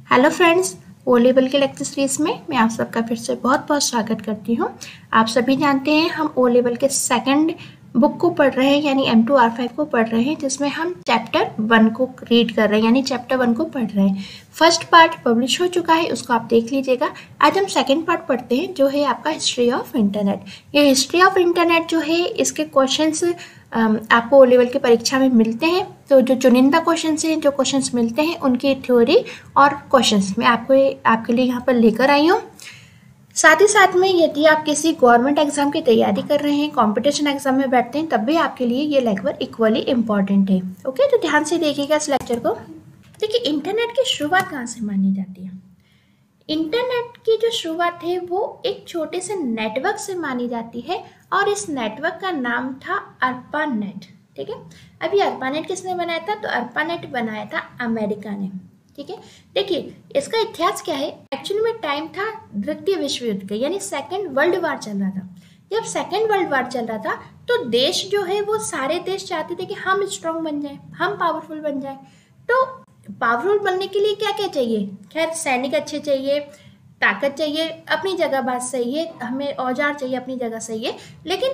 Hello friends, O level के lecture series में मैं आप सबका फिर से बहुत बहुत स्वागत करती हूँ। आप सभी जानते हैं हम ओ लेवल के सेकंड बुक को पढ़ रहे हैं, यानी M2R5 को पढ़ रहे हैं, जिसमें हम चैप्टर 1 को रीड कर रहे हैं, यानी चैप्टर 1 को पढ़ रहे हैं। फर्स्ट पार्ट पब्लिश हो चुका है, उसको आप देख लीजिएगा। आज हम सेकंड पार्ट पढ़ते हैं, जो है आपका हिस्ट्री ऑफ इंटरनेट। ये हिस्ट्री ऑफ इंटरनेट जो है, इसके क्वेश्चंस आपको ओ लेवल की परीक्षा में मिलते हैं। तो जो चुनिंदा क्वेश्चंस हैं, जो क्वेश्चंस मिलते हैं, उनकी थ्योरी और क्वेश्चंस मैं आपके लिए यहाँ पर लेकर आई हूँ। साथ ही साथ में यदि आप किसी गवर्नमेंट एग्जाम की तैयारी कर रहे हैं, कंपटीशन एग्जाम में बैठते हैं, तब भी आपके लिए ये लेक्चर इक्वली इम्पॉर्टेंट है। ओके, तो ध्यान से देखिएगा इस लेक्चर को। देखिए, इंटरनेट की शुरुआत कहाँ से मानी जाती है? इंटरनेट की जो शुरुआत है वो एक छोटे से नेटवर्क से मानी जाती है, और इस नेटवर्क का नाम था अर्पानेट। ठीक है, अभी अर्पानेट किसने बनाया था? तो अर्पानेट बनाया था अमेरिका ने। ठीक है, देखिए इसका इतिहास क्या है। एक्चुअली में टाइम था द्वितीय विश्व युद्ध का, यानी सेकेंड वर्ल्ड वार चल रहा था। जब सेकेंड वर्ल्ड वार चल रहा था तो देश जो है वो सारे देश चाहते थे कि हम स्ट्रांग बन जाए, हम पावरफुल बन जाए। तो पावरफुल बनने के लिए क्या क्या चाहिए? खैर, सैनिक अच्छे चाहिए, ताकत चाहिए, अपनी जगह बात सही है, हमें औजार चाहिए, अपनी जगह सही है, लेकिन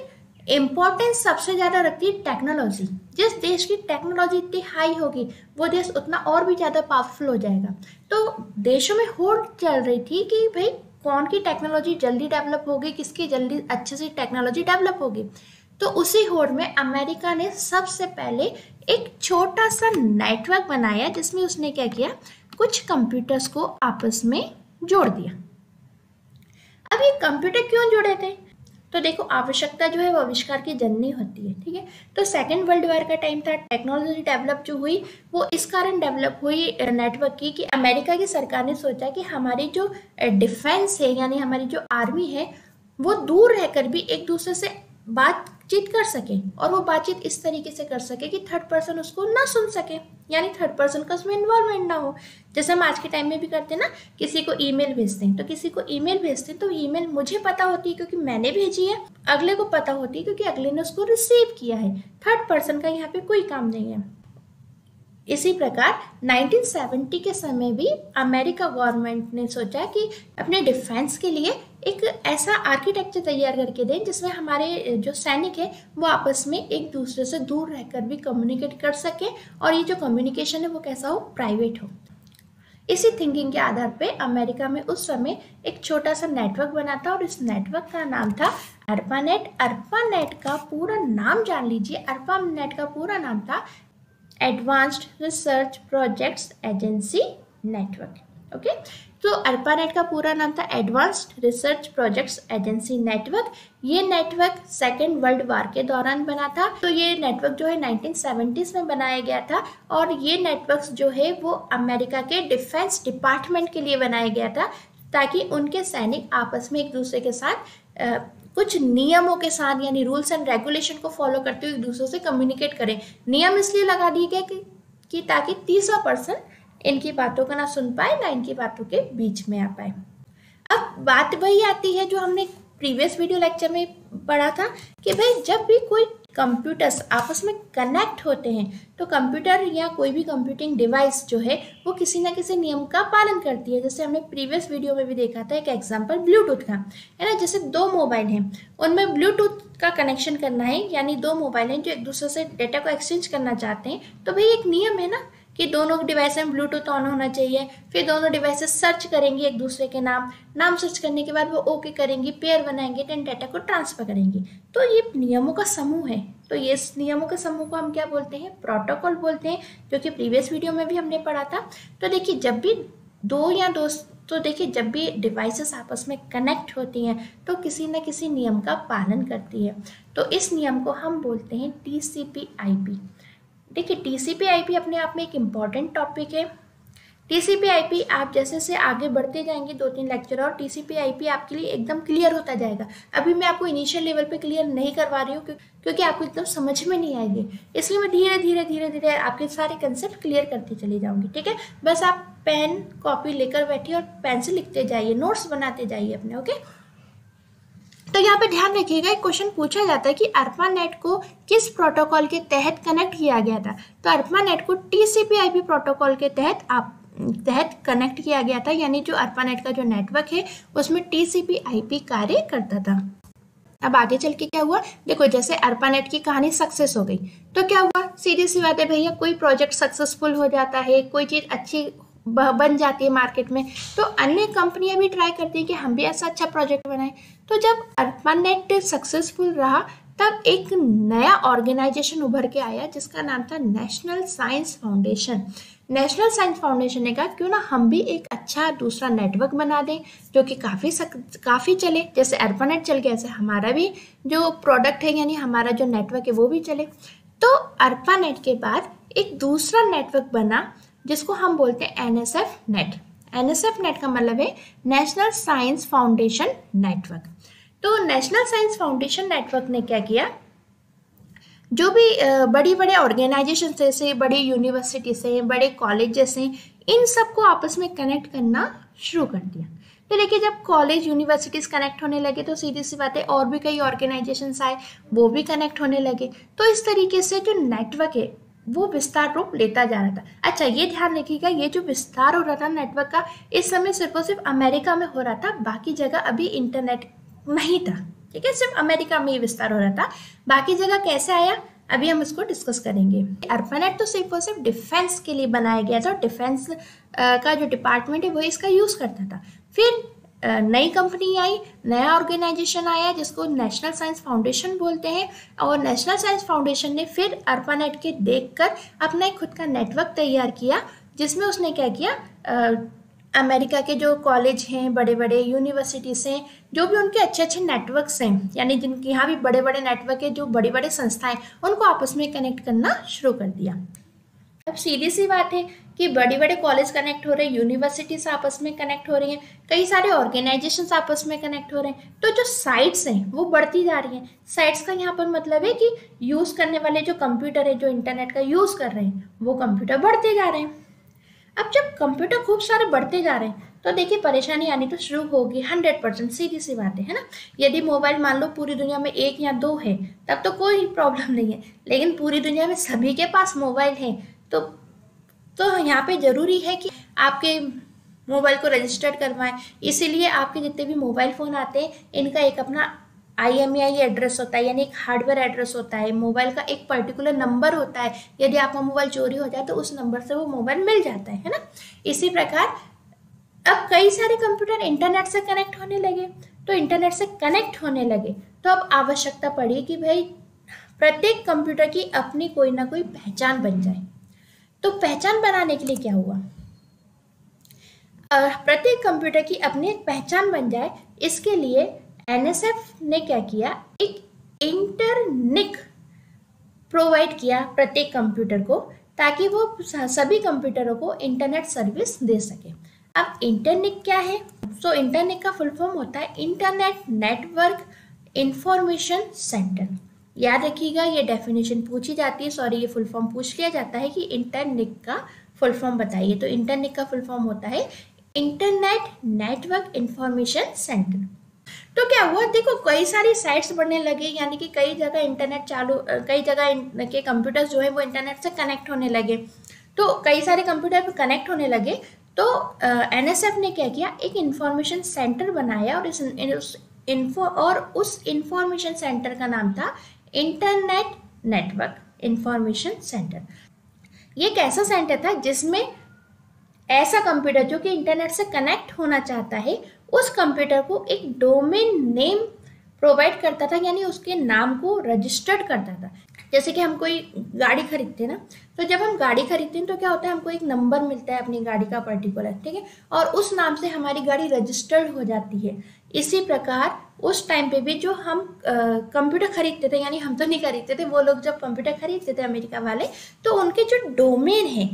इम्पोर्टेंस सबसे ज़्यादा रखती है टेक्नोलॉजी। जिस देश की टेक्नोलॉजी इतनी हाई होगी वो देश उतना और भी ज़्यादा पावरफुल हो जाएगा। तो देशों में होड़ चल रही थी कि भाई कौन की टेक्नोलॉजी जल्दी डेवलप होगी, किसकी जल्दी अच्छे से टेक्नोलॉजी डेवलप होगी। तो उसी होड़ में अमेरिका ने सबसे पहले एक छोटा सा नेटवर्क बनाया, जिसमें उसने क्या किया, कुछ कंप्यूटर्स को आपस में जोड़ दिया। अब ये कंप्यूटर क्यों जोड़े थे? तो देखो, आवश्यकता जो है वो आविष्कार की जननी होती है। ठीक है, तो सेकेंड वर्ल्ड वॉर का टाइम था, टेक्नोलॉजी डेवलप जो हुई वो इस कारण डेवलप हुई नेटवर्क की, कि अमेरिका की सरकार ने सोचा कि हमारी जो डिफेंस है, यानी हमारी जो आर्मी है, वो दूर रहकर भी एक दूसरे से बातचीत कर सके, और वो बातचीत इस तरीके से कर सके कि थर्ड पर्सन उसको ना सुन सके, यानी थर्ड पर्सन का उसमें इन्वॉल्वमेंट ना हो। जैसे हम आज के टाइम में भी करते हैं ना, किसी को ईमेल भेजते हैं, तो किसी को ईमेल भेजते हैं तो ईमेल मुझे पता होती है क्योंकि मैंने भेजी है, अगले को पता होती है क्योंकि अगले ने उसको रिसीव किया है। थर्ड पर्सन का यहाँ पे कोई काम नहीं है। इसी प्रकार 1970 के समय भी अमेरिका गवर्नमेंट ने सोचा कि अपने डिफेंस के लिए एक ऐसा आर्किटेक्चर तैयार करके दें जिसमें हमारे जो सैनिक है वो आपस में एक दूसरे से दूर रहकर भी कम्युनिकेट कर सके, और ये जो कम्युनिकेशन है वो कैसा हो, प्राइवेट हो। इसी थिंकिंग के आधार पे अमेरिका में उस समय एक छोटा सा नेटवर्क बना था, और इस नेटवर्क का नाम था अर्पानेट। अर्पानेट का पूरा नाम जान लीजिए। अर्पानेट का पूरा नाम था advanced research projects agency network. Okay, तो अर्पानेट का पूरा नाम था advanced research projects agency network. ये नेटवर्क सेकेंड वर्ल्ड वार के दौरान बना था। तो ये नेटवर्क जो है 1970s में बनाया गया था, और ये नेटवर्क जो है वो अमेरिका के डिफेंस डिपार्टमेंट के लिए बनाया गया था, ताकि उनके सैनिक आपस में एक दूसरे के साथ कुछ नियमों के साथ, यानी रूल्स एंड रेगुलेशन को फॉलो करते हुए एक दूसरे से कम्युनिकेट करें। नियम इसलिए लगा दिए गए कि ताकि तीसरा पर्सन इनकी बातों को ना सुन पाए, ना इनकी बातों के बीच में आ पाए। अब बात वही आती है जो हमने प्रीवियस वीडियो लेक्चर में पढ़ा था, कि भाई जब भी कोई कंप्यूटर्स आपस में कनेक्ट होते हैं तो कंप्यूटर या कोई भी कंप्यूटिंग डिवाइस जो है वो किसी ना किसी नियम का पालन करती है। जैसे हमने प्रीवियस वीडियो में भी देखा था, एक एग्जांपल ब्लूटूथ का है ना। जैसे दो मोबाइल हैं, उनमें ब्लूटूथ का कनेक्शन करना है, यानी दो मोबाइल हैं जो एक दूसरे से डेटा को एक्सचेंज करना चाहते हैं, तो भाई एक नियम है ना कि दोनों डिवाइस में ब्लूटूथ ऑन होना चाहिए। फिर दोनों डिवाइसेस सर्च करेंगे एक दूसरे के नाम सर्च करने के बाद वो ओके करेंगी, पेयर बनाएंगे, देन डेटा को ट्रांसफर करेंगे। तो ये नियमों का समूह है। तो ये नियमों के समूह को हम क्या बोलते हैं? प्रोटोकॉल बोलते हैं, जो कि प्रीवियस वीडियो में भी हमने पढ़ा था। तो देखिए, जब भी जब भी डिवाइसेस आपस में कनेक्ट होती हैं तो किसी न किसी नियम का पालन करती है। तो इस नियम को हम बोलते हैं TCP/IP। देखिए, TCP/IP अपने आप में एक इम्पॉर्टेंट टॉपिक है। TCP/IP आप जैसे से आगे बढ़ते जाएंगे 2-3 लेक्चर, और TCP/IP आपके लिए एकदम क्लियर होता जाएगा। अभी मैं आपको इनिशियल लेवल पे क्लियर नहीं करवा रही हूँ क्योंकि आपको एकदम समझ में नहीं आएगी, इसलिए मैं धीरे धीरे आपके सारे कंसेप्ट क्लियर करती चली जाऊँगी। ठीक है, बस आप पेन कॉपी लेकर बैठिए और पेन से लिखते जाइए, नोट्स बनाते जाइए अपने। ओके, तो यहाँ पे ध्यान रखिएगा, एक क्वेश्चन पूछा जाता है कि अर्पानेट को किस प्रोटोकॉल के तहत कनेक्ट किया गया था। तो अर्पानेट को TCP/IP प्रोटोकॉल के तहत आप तहत कनेक्ट किया गया था, यानी जो ARPANET का जो नेटवर्क है उसमें TCP/IP कार्य करता था। अब आगे चल के क्या हुआ, देखो जैसे ARPANET की कहानी सक्सेस हो गई तो क्या हुआ, सीधी सी बात है भैया, कोई प्रोजेक्ट सक्सेसफुल हो जाता है, कोई चीज़ अच्छी बन जाती है मार्केट में, तो अन्य कंपनियां भी ट्राई करती हैं कि हम भी ऐसा अच्छा प्रोजेक्ट बनाएं। तो जब ARPANET सक्सेसफुल रहा तब एक नया ऑर्गेनाइजेशन उभर के आया जिसका नाम था national science foundation. National science foundation ने कहा क्यों ना हम भी एक अच्छा दूसरा नेटवर्क बना दें जो कि काफ़ी चले, जैसे ARPANET चल गया, ऐसे हमारा भी जो प्रोडक्ट है यानी हमारा जो नेटवर्क है वो भी चले। तो ARPANET के बाद एक दूसरा नेटवर्क बना जिसको हम बोलते हैं NSF नेट। NSF नेट का मतलब है नेशनल साइंस फाउंडेशन नेटवर्क। तो नेशनल साइंस फाउंडेशन नेटवर्क ने क्या किया, जो भी बड़ी बड़े ऑर्गेनाइजेशन से, बड़ी यूनिवर्सिटी से, बड़े कॉलेजेस हैं, इन सबको आपस में कनेक्ट करना शुरू कर दिया। तो देखिए जब कॉलेज यूनिवर्सिटीज़ कनेक्ट होने लगे तो सीधी सी बात है और भी कई ऑर्गेनाइजेशंस आए, वो भी कनेक्ट होने लगे। तो इस तरीके से जो नेटवर्क है वो विस्तार रूप लेता जा रहा था। अच्छा ये ध्यान रखिएगा, ये जो विस्तार हो रहा था नेटवर्क का, इस समय सिर्फ और सिर्फ अमेरिका में हो रहा था, बाकी जगह अभी इंटरनेट नहीं था, ठीक है, सिर्फ अमेरिका में ही विस्तार हो रहा था। बाकी जगह कैसे आया अभी हम इसको डिस्कस करेंगे। ARPANET तो सिर्फ और सिर्फ डिफेंस के लिए बनाया गया था, डिफेंस का जो डिपार्टमेंट है वो इसका यूज़ करता था। फिर नई कंपनी आई, नया ऑर्गेनाइजेशन आया जिसको नेशनल साइंस फाउंडेशन बोलते हैं, और नेशनल साइंस फाउंडेशन ने फिर ARPANET के देखकर अपना एक खुद का नेटवर्क तैयार किया, जिसमें उसने क्या किया, अमेरिका के जो कॉलेज हैं, बड़े बड़े यूनिवर्सिटीज़ हैं, जो भी उनके अच्छे अच्छे नेटवर्क्स हैं, यानी जिनके यहाँ भी बड़े बड़े नेटवर्क है, जो बड़ी बड़ी संस्थाएं, उनको आपस में कनेक्ट करना शुरू कर दिया। अब सीधी सी बात है कि बड़े बड़े कॉलेज कनेक्ट हो रहे हैं, यूनिवर्सिटीज आपस में कनेक्ट हो रही हैं, कई सारे ऑर्गेनाइजेशंस आपस में कनेक्ट हो रहे हैं, तो जो साइट्स हैं वो बढ़ती जा रही हैं। साइट्स का यहाँ पर मतलब है कि यूज़ करने वाले जो कंप्यूटर है, जो इंटरनेट का यूज़ कर रहे हैं, वो कंप्यूटर बढ़ते जा रहे हैं। अब जब कंप्यूटर खूब सारे बढ़ते जा रहे हैं तो देखिए परेशानी आनी तो शुरू होगी 100%, सीधी सी बात है ना। यदि मोबाइल मान लो पूरी दुनिया में 1 या 2 है तब तो कोई प्रॉब्लम नहीं है, लेकिन पूरी दुनिया में सभी के पास मोबाइल है तो यहाँ पे ज़रूरी है कि आपके मोबाइल को रजिस्टर्ड करवाएं। इसीलिए आपके जितने भी मोबाइल फ़ोन आते हैं इनका एक अपना IMEI एड्रेस होता है, यानी एक हार्डवेयर एड्रेस होता है, मोबाइल का एक पर्टिकुलर नंबर होता है, यदि आपका मोबाइल चोरी हो जाए तो उस नंबर से वो मोबाइल मिल जाता है ना। इसी प्रकार अब कई सारे कंप्यूटर इंटरनेट से कनेक्ट होने लगे, तो इंटरनेट से कनेक्ट होने लगे तो अब आवश्यकता पड़ी कि भाई प्रत्येक कंप्यूटर की अपनी कोई ना कोई पहचान बन जाए। तो पहचान बनाने के लिए क्या हुआ, प्रत्येक कंप्यूटर की अपनी एक पहचान बन जाए, इसके लिए NSF ने क्या किया, एक इंटरनिक प्रोवाइड किया प्रत्येक कंप्यूटर को, ताकि वो सभी कंप्यूटरों को इंटरनेट सर्विस दे सके। अब इंटरनिक क्या है, तो इंटरनिक का फुल फॉर्म होता है इंटरनेट नेटवर्क इंफॉर्मेशन सेंटर। याद रखिएगा ये डेफिनेशन पूछी जाती है, सॉरी ये फुल फॉर्म पूछ लिया जाता है कि इंटरनिक का फुल फॉर्म बताइए। तो इंटरनिक का फुल फॉर्म होता है इंटरनेट नेटवर्क इंफॉर्मेशन सेंटर। तो क्या हुआ, देखो कई सारी साइट्स बनने लगे, यानी कि कई जगह इंटरनेट कई जगह के कंप्यूटर्स जो है वो इंटरनेट से कनेक्ट होने लगे। तो कई सारे कंप्यूटर कनेक्ट होने लगे तो NSF ने क्या किया, एक इंफॉर्मेशन सेंटर बनाया, और उस इंफॉर्मेशन सेंटर का नाम था इंटरनेट नेटवर्क इंफॉर्मेशन सेंटर। ये एक ऐसा सेंटर था जिसमें ऐसा कंप्यूटर जो कि इंटरनेट से कनेक्ट होना चाहता है, उस कंप्यूटर को एक डोमेन नेम प्रोवाइड करता था, यानी उसके नाम को रजिस्टर्ड करता था। जैसे कि हम कोई गाड़ी खरीदते हैं ना, तो जब हम गाड़ी खरीदते हैं तो क्या होता है, हमको एक नंबर मिलता है अपनी गाड़ी का पर्टिकुलर, ठीक है, और उस नाम से हमारी गाड़ी रजिस्टर्ड हो जाती है। इसी प्रकार उस टाइम पे भी जो हम कंप्यूटर खरीदते थे, यानी हम तो नहीं खरीदते थे, वो लोग जब कंप्यूटर खरीदते थे अमेरिका वाले, तो उनके जो डोमेन है,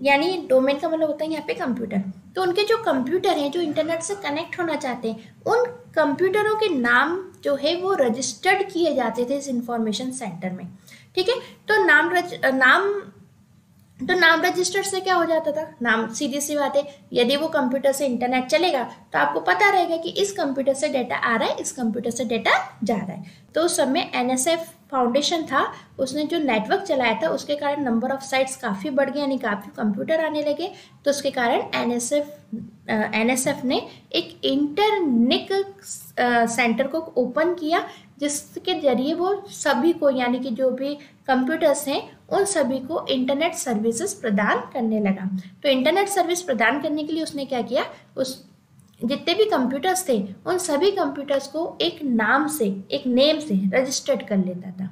यानी डोमेन का मतलब होता है यहाँ पे कंप्यूटर, तो उनके जो कंप्यूटर हैं जो इंटरनेट से कनेक्ट होना चाहते हैं, उन कंप्यूटरों के नाम जो है वो रजिस्टर्ड किए जाते थे इस इंफॉर्मेशन सेंटर में, ठीक है। तो नाम तो नाम रजिस्टर से क्या हो जाता था, नाम सीधी सी बात है, यदि वो कंप्यूटर से इंटरनेट चलेगा तो आपको पता रहेगा कि इस कंप्यूटर से डेटा आ रहा है, इस कंप्यूटर से डेटा जा रहा है। तो उस समय एनएसएफ फाउंडेशन था, उसने जो नेटवर्क चलाया था उसके कारण नंबर ऑफ साइट्स काफ़ी बढ़ गए, यानी काफ़ी कंप्यूटर आने लगे। तो उसके कारण एनएसएफ ने एक इंटरनेट सेंटर को ओपन किया, जिसके जरिए वो सभी को, यानी कि जो भी कंप्यूटर्स हैं उन सभी को इंटरनेट सर्विसेज प्रदान करने लगा। तो इंटरनेट सर्विस प्रदान करने के लिए उसने क्या किया, उस जितने भी कंप्यूटर्स थे उन सभी कंप्यूटर्स को एक नाम से, एक नेम से रजिस्टर्ड कर लेता था।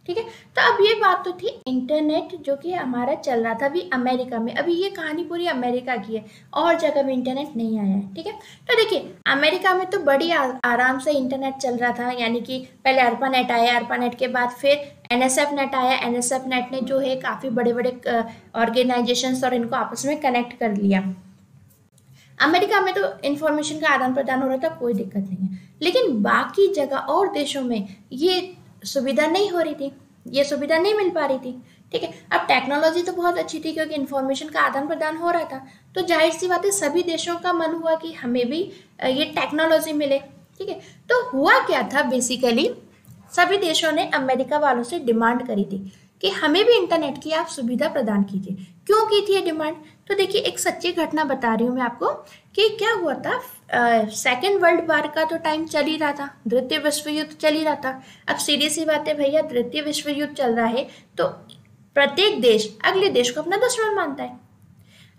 ठीक है, तो अब ये बात तो थी इंटरनेट जो कि हमारा चल रहा था अभी अमेरिका में। अभी ये कहानी पूरी अमेरिका की है, और जगह में इंटरनेट नहीं आया है। ठीक है, तो देखिए अमेरिका में तो बड़ी आराम से इंटरनेट चल रहा था, यानी कि पहले अर्पानेट आया, अर्पानेट के बाद फिर एनएसएफ नेट आया। एनएसएफ नेट ने जो है काफ़ी बड़े बड़े ऑर्गेनाइजेशंस और इनको आपस में कनेक्ट कर लिया। अमेरिका में तो इंफॉर्मेशन का आदान प्रदान हो रहा था, कोई दिक्कत नहीं है, लेकिन बाकी जगह और देशों में ये सुविधा नहीं हो रही थी, ये सुविधा नहीं मिल पा रही थी। ठीक है, अब टेक्नोलॉजी तो बहुत अच्छी थी क्योंकि इन्फॉर्मेशन का आदान प्रदान हो रहा था, तो जाहिर सी बात है सभी देशों का मन हुआ कि हमें भी ये टेक्नोलॉजी मिले। ठीक है, तो हुआ क्या था, बेसिकली सभी देशों ने अमेरिका वालों से डिमांड करी थी कि हमें भी इंटरनेट की आप सुविधा प्रदान कीजिए। क्यों की थी ये डिमांड, तो देखिए एक सच्ची घटना बता रही हूँ मैं आपको कि क्या हुआ था। सेकेंड वर्ल्ड वार का तो टाइम चल ही रहा था, द्वितीय विश्व युद्ध चल ही रहा था। अब सीधी सी बात है भैया, द्वितीय विश्व युद्ध चल रहा है तो प्रत्येक देश अगले देश को अपना दुश्मन मानता है।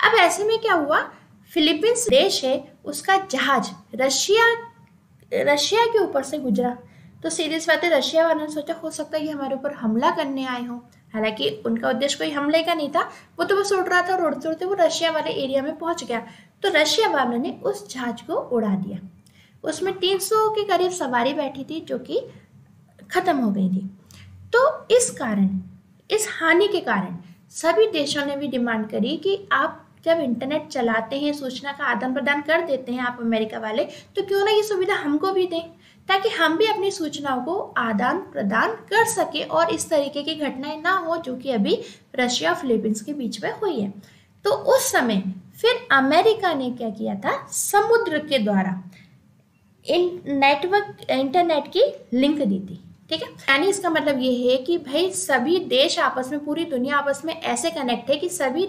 अब ऐसे में क्या हुआ, फिलीपींस देश है, उसका जहाज रशिया के ऊपर से गुजरा। तो सीधी सी बात है, रशिया वालों ने सोचा हो सकता है ये हमारे ऊपर हमला करने आए हों। हालांकि उनका उद्देश्य कोई हमले का नहीं था, वो तो बस उड़ रहा था, और उड़ते उड़ते वो रशिया वाले एरिया में पहुंच गया। तो रशिया वालों ने उस जहाज को उड़ा दिया। उसमें 300 के करीब सवारी बैठी थी जो कि खत्म हो गई थी। तो इस कारण, इस हानि के कारण सभी देशों ने भी डिमांड करी कि आप जब इंटरनेट चलाते हैं, सूचना का आदान प्रदान कर देते हैं आप अमेरिका वाले, तो क्यों ना ये सुविधा हमको भी दें, ताकि हम भी अपनी सूचनाओं को आदान प्रदान कर सके और इस तरीके की घटनाएं ना हो जो कि अभी रशिया फिलीपींस के बीच में हुई है। तो उस समय फिर अमेरिका ने क्या किया था, समुद्र के द्वारा इंटरनेट की लिंक दी थी। ठीक है, यानी इसका मतलब ये है कि भाई सभी देश आपस में, पूरी दुनिया आपस में ऐसे कनेक्ट है कि सभी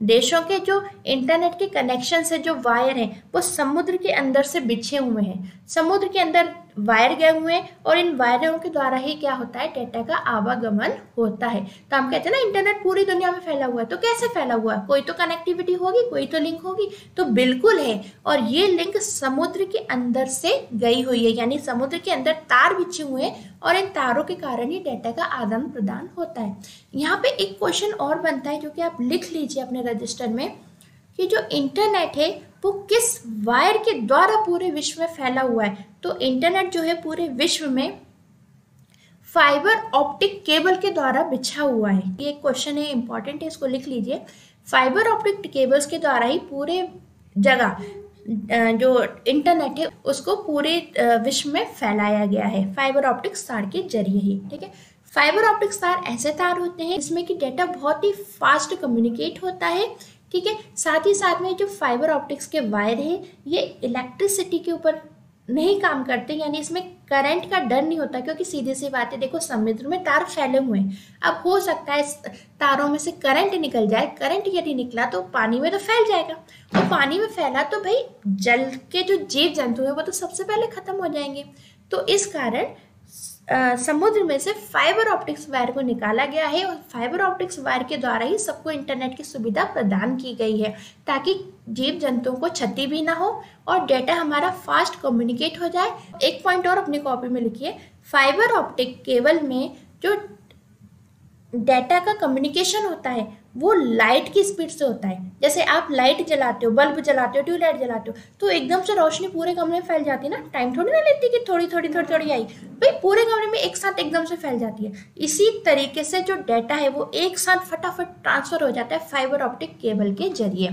देशों के जो इंटरनेट के कनेक्शन से जो वायर हैं वो समुद्र के अंदर से बिछे हुए हैं, समुद्र के अंदर वायर गए हुए हैं, और इन वायरों के द्वारा ही क्या होता है, डेटा का आवागमन होता है। तो हम कहते हैं ना इंटरनेट पूरी दुनिया में फैला हुआ है, तो कैसे फैला हुआ है, कोई तो कनेक्टिविटी होगी, कोई तो लिंक होगी। तो बिल्कुल है, और ये लिंक समुद्र के अंदर से गई हुई है, यानी समुद्र के अंदर तार बिछे हुए हैं और इन तारों के कारण ही डेटा का आदान प्रदान होता है। यहाँ पे एक क्वेश्चन और बनता है जो कि आप लिख लीजिए अपने रजिस्टर में, कि जो इंटरनेट है वो किस वायर के द्वारा पूरे विश्व में फैला हुआ है। तो इंटरनेट जो है पूरे विश्व में फाइबर ऑप्टिक केबल के द्वारा बिछा हुआ है। ये क्वेश्चन है, इंपॉर्टेंट है, इसको लिख लीजिए। फाइबर ऑप्टिक केबल्स के द्वारा ही पूरे जगह जो इंटरनेट है उसको पूरे विश्व में फैलाया गया है, फाइबर ऑप्टिक तार के जरिए ही। ठीक है, फाइबर ऑप्टिक तार ऐसे तार होते हैं इसमें कि डेटा बहुत ही फास्ट कम्युनिकेट होता है। ठीक है, साथ ही साथ में जो फाइबर ऑप्टिक्स के वायर है ये इलेक्ट्रिसिटी के ऊपर नहीं काम करते, यानी इसमें करंट का डर नहीं होता, क्योंकि सीधी सी बात है, देखो समुद्र में तार फैले हुए हैं, अब हो सकता है तारों में से करंट निकल जाए, करंट यदि निकला तो पानी में तो फैल जाएगा, और पानी में फैला तो भाई जल के जो जीव जंतु है वो तो सबसे पहले खत्म हो जाएंगे। तो इस कारण समुद्र में से फाइबर ऑप्टिक्स वायर को निकाला गया है, और फाइबर ऑप्टिक्स वायर के द्वारा ही सबको इंटरनेट की सुविधा प्रदान की गई है, ताकि जीव जंतुओं को क्षति भी ना हो और डेटा हमारा फास्ट कम्युनिकेट हो जाए। एक पॉइंट और अपनी कॉपी में लिखिए, फाइबर ऑप्टिक केबल में जो डेटा का कम्युनिकेशन होता है वो लाइट की स्पीड से होता है। जैसे आप लाइट जलाते हो, बल्ब जलाते हो, ट्यूबलाइट जलाते हो, तो एकदम से रोशनी पूरे कमरे में फैल जाती है ना, टाइम थोड़ी ना लेती कि थोड़ी थोड़ी आई, भाई पूरे कमरे में एक साथ एकदम से फैल जाती है। इसी तरीके से जो डेटा है वो एक साथ फटाफट ट्रांसफर हो जाता है फाइबर ऑप्टिक केबल के जरिए।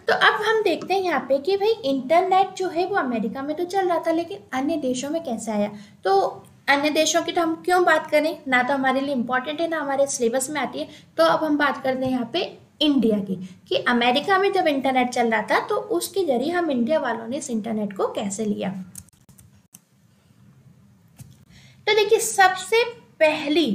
तो अब हम देखते हैं यहाँ पे कि भाई इंटरनेट जो है वो अमेरिका में तो चल रहा था, लेकिन अन्य देशों में कैसे आया। तो अन्य देशों की तो हम क्यों बात करें, ना तो हमारे लिए इम्पोर्टेंट है ना हमारे सिलेबस में आती है। तो अब हम बात करते हैं यहाँ पे इंडिया की, कि अमेरिका में जब इंटरनेट चल रहा था तो उसके जरिए हम इंडिया वालों ने इस इंटरनेट को कैसे लिया। तो देखिए, सबसे पहली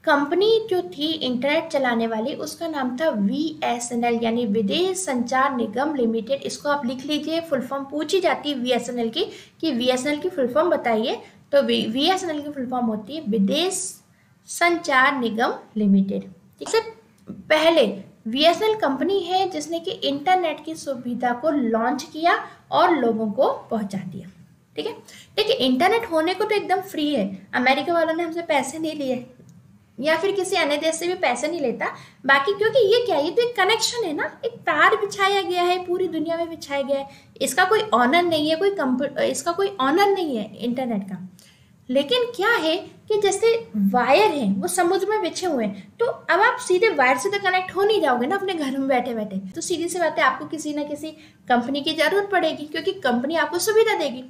कंपनी जो थी इंटरनेट चलाने वाली, उसका नाम था VSNL यानी विदेश संचार निगम लिमिटेड। इसको आप लिख लीजिए, फुल फॉर्म पूछी जाती है VSNL की, कि VSNL की फुल फॉर्म बताइए। तो VSNL की फुल फॉर्म होती है विदेश संचार निगम लिमिटेड। ठीक है, पहले VSNL कंपनी है जिसने कि इंटरनेट की सुविधा को लॉन्च किया और लोगों को पहुंचा दिया। ठीक है, देखिए इंटरनेट होने को तो एकदम फ्री है, अमेरिका वालों ने हमसे पैसे नहीं लिए या फिर किसी अन्य देश से भी पैसे नहीं लेता। बाकी क्योंकि ये क्या है, ये तो एक कनेक्शन है ना, एक तार बिछाया गया है, पूरी दुनिया में बिछाया गया है। इसका कोई ऑनर नहीं है, इसका कोई ऑनर नहीं है इंटरनेट का। लेकिन क्या है कि जैसे वायर हैं वो समुद्र में बिछे हुए हैं, तो अब आप सीधे वायर से तो कनेक्ट हो नहीं जाओगे ना अपने घर में बैठे बैठे। तो सीधी सी बात है, आपको किसी ना किसी कंपनी की जरूरत पड़ेगी, क्योंकि कंपनी आपको सुविधा देगी।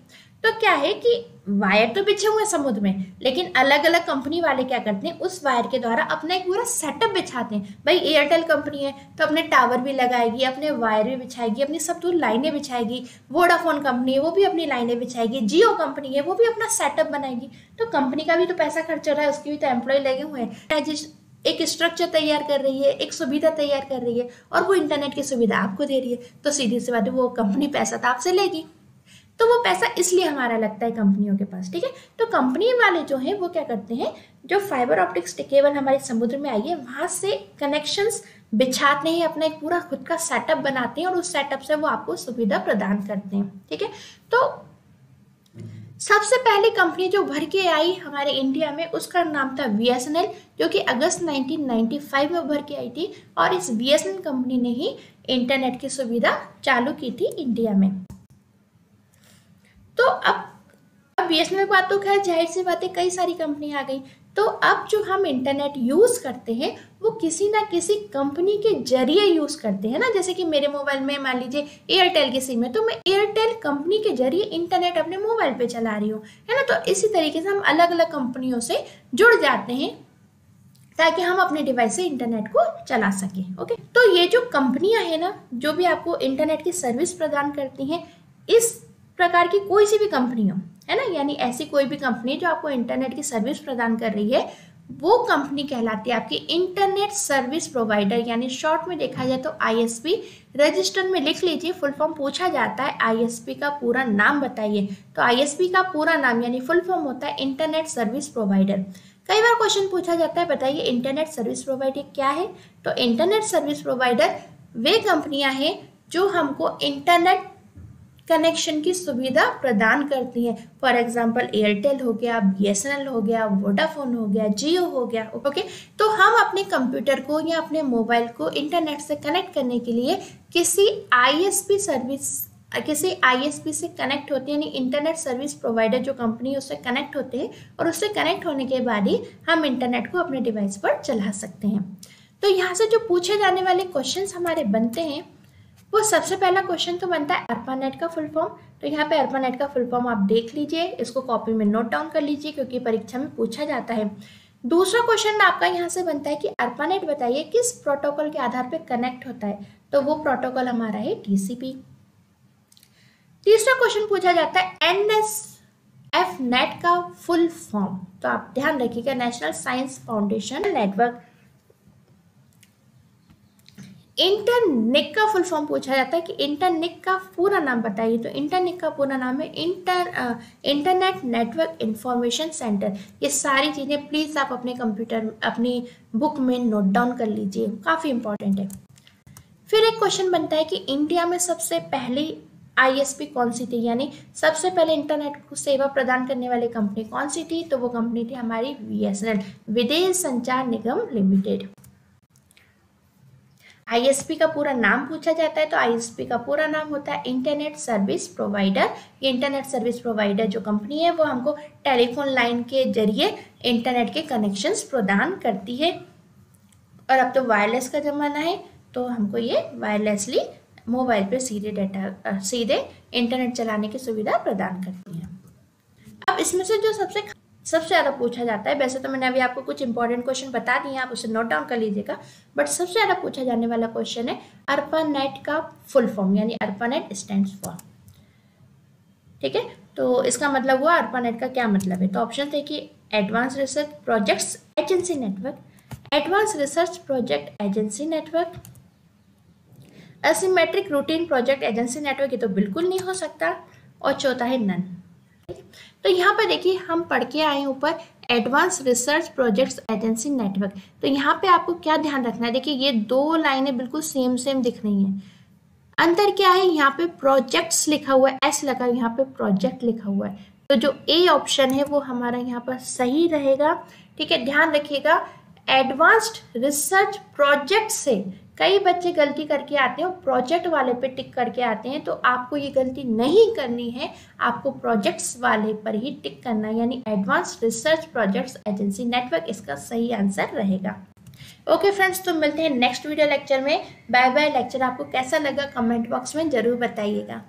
तो क्या है कि वायर तो बिछे हुए हैं समुद्र में, लेकिन अलग अलग कंपनी वाले क्या करते हैं, उस वायर के द्वारा अपना एक पूरा सेटअप बिछाते हैं। भाई एयरटेल कंपनी है तो अपने टावर भी लगाएगी, अपने वायर भी बिछाएगी, अपनी सब तो लाइनें बिछाएगी। वोडाफोन कंपनी है वो भी अपनी लाइनें बिछाएगी। जियो कंपनी है वो भी अपना सेटअप बनाएगी। तो कंपनी का भी तो पैसा खर्च हो रहा है, उसकी भी तो एम्प्लॉय लगे हुए हैं, एक स्ट्रक्चर तैयार कर रही है, एक सुविधा तैयार कर रही है, और वो इंटरनेट की सुविधा आपको दे रही है। तो सीधी सी बात है, वो कंपनी पैसा तो आपसे लेगी। तो वो पैसा इसलिए हमारा लगता है कंपनियों के पास। ठीक है, तो कंपनी वाले जो हैं वो क्या करते हैं, जो फाइबर ऑप्टिक्स केबल हमारे समुद्र में आई है वहां से कनेक्शंस बिछाते हैं, अपना एक पूरा खुद का सेटअप बनाते हैं और उस सेटअप से वो आपको सुविधा प्रदान करते हैं। ठीक है, तो सबसे पहली कंपनी जो उभर के आई हमारे इंडिया में, उसका नाम था VSNL, जो कि अगस्त 1995 में उभर के आई थी। और इस VSNL कंपनी ने ही इंटरनेट की सुविधा चालू की थी इंडिया में। तो अब BSNL के बाद तो खैर जाहिर सी बात है, कई सारी कंपनी आ गई। तो अब जो हम इंटरनेट यूज करते हैं वो किसी ना किसी कंपनी के जरिए यूज करते हैं ना। जैसे कि मेरे मोबाइल में मान लीजिए एयरटेल की सिम है, तो मैं एयरटेल कंपनी के जरिए इंटरनेट अपने मोबाइल पे चला रही हूँ, है ना। तो इसी तरीके से हम अलग अलग कंपनियों से जुड़ जाते हैं ताकि हम अपने डिवाइस से इंटरनेट को चला सकें। ओके, तो ये जो कंपनियां हैं ना, जो भी आपको इंटरनेट की सर्विस प्रदान करती हैं, इस प्रकार की कोई सी भी कंपनी हो, है ना, यानी ऐसी कोई भी कंपनी जो आपको इंटरनेट की सर्विस प्रदान कर रही है, वो कंपनी कहलाती है आपकी इंटरनेट सर्विस प्रोवाइडर, यानी शॉर्ट में देखा जाए तो ISP। रजिस्टर में लिख लीजिए, फुल फॉर्म पूछा जाता है, ISP का पूरा नाम बताइए। तो ISP का पूरा नाम यानी फुल फॉर्म होता है इंटरनेट सर्विस प्रोवाइडर। कई बार क्वेश्चन पूछा जाता है, बताइए इंटरनेट सर्विस प्रोवाइडर क्या है। तो इंटरनेट सर्विस प्रोवाइडर वे कंपनियां हैं जो हमको इंटरनेट कनेक्शन की सुविधा प्रदान करती हैं। फॉर एग्जाम्पल एयरटेल हो गया, BSNL हो गया, वोडाफोन हो गया, जियो हो गया। ओके, तो हम अपने कंप्यूटर को या अपने मोबाइल को इंटरनेट से कनेक्ट करने के लिए किसी ISP से कनेक्ट होते हैं, यानी इंटरनेट सर्विस प्रोवाइडर जो कंपनी है उससे कनेक्ट होते हैं, और उससे कनेक्ट होने के बाद ही हम इंटरनेट को अपने डिवाइस पर चला सकते हैं। तो यहाँ से जो पूछे जाने वाले क्वेश्चंस हमारे बनते हैं, वो सबसे पहला क्वेश्चन तो बनता है ARPANET का फुल फॉर्म। तो यहाँ पे ARPANET का फुल फॉर्म आप देख लीजिए, इसको कॉपी में नोट डाउन कर लीजिए क्योंकि परीक्षा में पूछा जाता है। दूसरा क्वेश्चन आपका यहाँ से बनता है कि ARPANET बताइए किस प्रोटोकॉल के आधार पे कनेक्ट होता है। तो वो प्रोटोकॉल हमारा है TCP। तीसरा क्वेश्चन पूछा जाता है NSFNet का फुल फॉर्म। तो आप ध्यान रखिएगा, नेशनल साइंस फाउंडेशन नेटवर्क। इंटरनिक का फुल फॉर्म पूछा जाता है कि इंटरनिक का पूरा नाम बताइए। तो इंटरनिक का पूरा नाम है इंटरनेट नेटवर्क इंफॉर्मेशन सेंटर। ये सारी चीज़ें प्लीज़ आप अपने कंप्यूटर, अपनी बुक में नोट डाउन कर लीजिए, काफ़ी इंपॉर्टेंट है। फिर एक क्वेश्चन बनता है कि इंडिया में सबसे पहली ISP कौन सी थी, यानी सबसे पहले इंटरनेट को सेवा प्रदान करने वाली कंपनी कौन सी थी। तो वो कंपनी थी हमारी VSNL, विदेश संचार निगम लिमिटेड। ISP का पूरा नाम पूछा जाता है, तो ISP का पूरा नाम होता है इंटरनेट सर्विस प्रोवाइडर। ये इंटरनेट सर्विस प्रोवाइडर जो कंपनी है वो हमको टेलीफोन लाइन के जरिए इंटरनेट के कनेक्शंस प्रदान करती है। और अब तो वायरलेस का ज़माना है, तो हमको ये वायरलेसली मोबाइल पे सीधे इंटरनेट चलाने की सुविधा प्रदान करती है। अब अब इसमें से जो सबसे ज़्यादा पूछा जाता है, वैसे तो मैंने अभी आपको कुछ इंपॉर्टेंट क्वेश्चन बता दिए हैं, आप उसे नोट डाउन कर लीजिएगा, बट सबसे ज़्यादा पूछा जाने वाला क्वेश्चन है ARPANET का फुल फॉर्म, यानी ARPANET स्टैंड्स फॉर। ठीक है, तो इसका मतलब हुआ ARPANET का क्या मतलब है। तो ऑप्शन थे कि advance research projects agency network, advance research project agency network, asymmetric routine project agency network, ये तो बिल्कुल नहीं हो सकता, और चौथा है नन। तो यहाँ पर देखिए हम पढ़ के आए ऊपर advance research projects agency network. तो यहाँ पे आपको क्या ध्यान रखना है, देखिए ये दो लाइनें बिल्कुल सेम दिख रही हैं, अंतर क्या है, यहाँ पे प्रोजेक्ट्स लिखा हुआ है, एस लगा, यहाँ पे प्रोजेक्ट लिखा हुआ है, तो जो ए ऑप्शन है वो हमारा यहाँ पर सही रहेगा। ठीक है, ध्यान रखिएगा एडवांस्ड रिसर्च प्रोजेक्ट से कई बच्चे गलती करके आते हैं, प्रोजेक्ट वाले पे टिक करके आते हैं, तो आपको ये गलती नहीं करनी है, आपको प्रोजेक्ट्स वाले पर ही टिक करना है, यानी advanced research projects agency network इसका सही आंसर रहेगा। ओके फ्रेंड्स, तो मिलते हैं नेक्स्ट वीडियो लेक्चर में। Bye bye. लेक्चर आपको कैसा लगा कमेंट बॉक्स में जरूर बताइएगा।